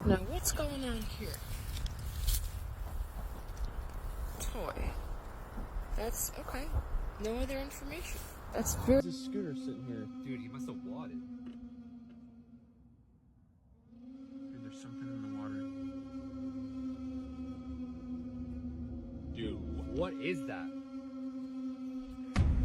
Now, what's going on here? Toy. That's okay. No other information. That's very. There's a scooter sitting here. Dude, he must have wadded. Dude, there's something in the water. Dude, what is that?